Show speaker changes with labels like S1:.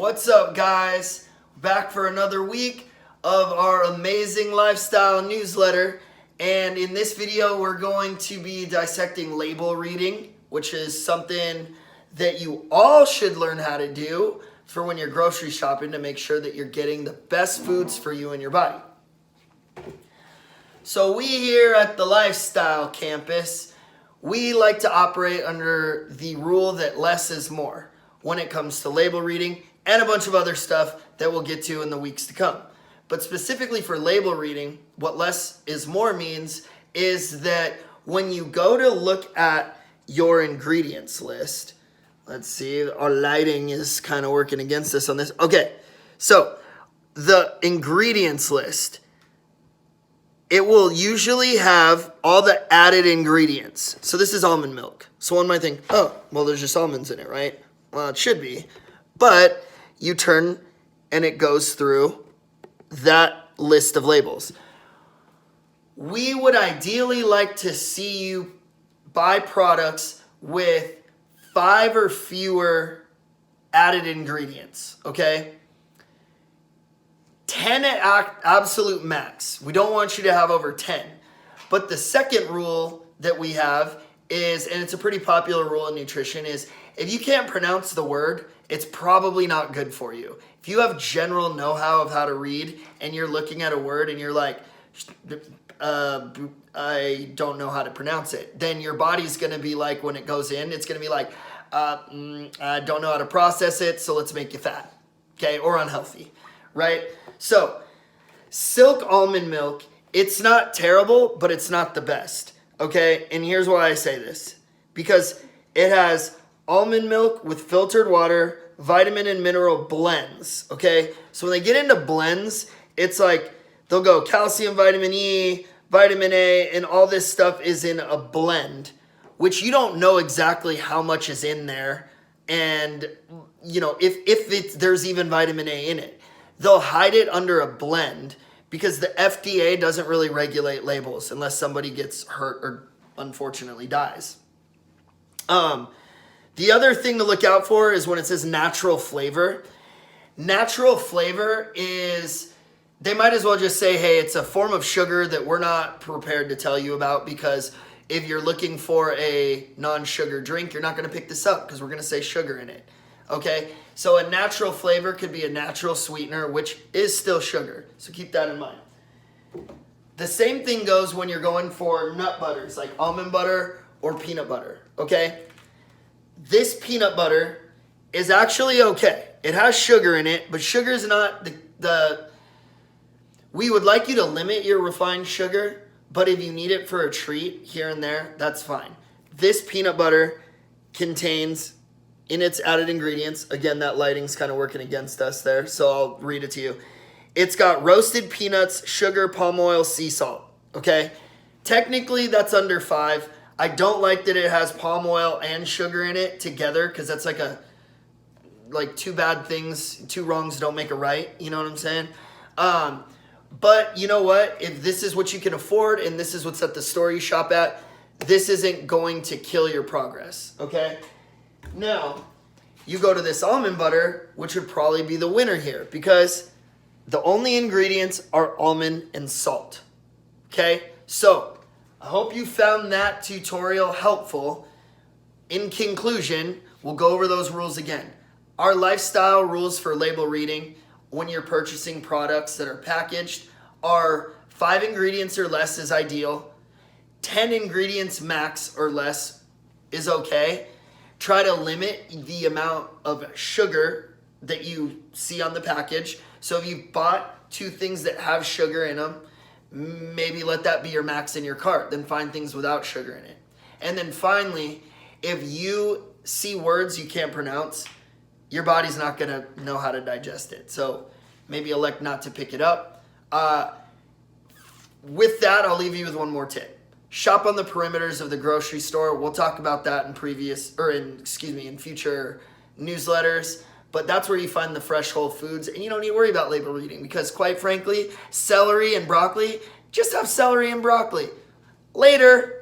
S1: What's up, guys? Back for another week of our amazing lifestyle newsletter. And in this video, we're going to be dissecting label reading, which is something that you all should learn how to do for when you're grocery shopping to make sure that you're getting the best foods for you and your body. So we here at the Lifestyle Campus, we like to operate under the rule that less is more when it comes to label reading and a bunch of other stuff that we'll get to in the weeks to come. But specifically for label reading, what less is more means is that when you go to look at your ingredients list, let's see, our lighting is kind of working against us on this. Okay, so the ingredients list, it will usually have all the added ingredients. So this is almond milk. So one might think, oh, well, there's just almonds in it, right? Well, it should be. But you turn and it goes through that list of labels. We would ideally like to see you buy products with 5 or fewer added ingredients, okay? 10 at absolute max. We don't want you to have over 10. But the second rule that we have is, and it's a pretty popular rule in nutrition, is if you can't pronounce the word, it's probably not good for you. If you have general know-how of how to read and you're looking at a word and you're like, I don't know how to pronounce it, then your body's going to be like, when it goes in, it's going to be like, I don't know how to process it, so let's make you fat, okay, or unhealthy, right? So, Silk almond milk, it's not terrible, but it's not the best, okay? And here's why I say this. Because it has almond milk with filtered water, vitamin and mineral blends, okay? So when they get into blends, it's like they'll go calcium, vitamin E, vitamin A, and all this stuff is in a blend, which you don't know exactly how much is in there. And, you know, if there's even vitamin A in it. They'll hide it under a blend because the FDA doesn't really regulate labels unless somebody gets hurt or unfortunately dies. The other thing to look out for is when it says natural flavor. Natural flavor is, they might as well just say, hey, it's a form of sugar that we're not prepared to tell you about, because if you're looking for a non-sugar drink, you're not going to pick this up because we're going to say sugar in it. Okay, so a natural flavor could be a natural sweetener, which is still sugar. So keep that in mind. The same thing goes when you're going for nut butters, like almond butter or peanut butter, okay? This peanut butter is actually okay. It has sugar in it, but sugar is not we would like you to limit your refined sugar, but if you need it for a treat here and there, that's fine. This peanut butter contains, in its added ingredients, again, that lighting's kind of working against us there, so I'll read it to you. It's got roasted peanuts, sugar, palm oil, sea salt, okay? Technically, that's under 5. I don't like that it has palm oil and sugar in it together, because that's like two bad things, 2 wrongs don't make a right, you know what I'm saying? But you know what? If this is what you can afford and this is what's at the store you shop at, this isn't going to kill your progress, okay? Now, you go to this almond butter, which would probably be the winner here, because the only ingredients are almond and salt. Okay? So, I hope you found that tutorial helpful. In conclusion, we'll go over those rules again. Our lifestyle rules for label reading when you're purchasing products that are packaged are 5 ingredients or less is ideal. 10 ingredients max or less is okay. Try to limit the amount of sugar that you see on the package. So if you bought 2 things that have sugar in them, maybe let that be your max in your cart. Then find things without sugar in it. And then finally, if you see words you can't pronounce, your body's not going to know how to digest it. So maybe elect not to pick it up. With that, I'll leave you with one more tip. Shop on the perimeters of the grocery store. We'll talk about that in in future newsletters. But that's where you find the fresh whole foods, and you don't need to worry about label reading because, quite frankly, celery and broccoli, just have celery and broccoli. Later.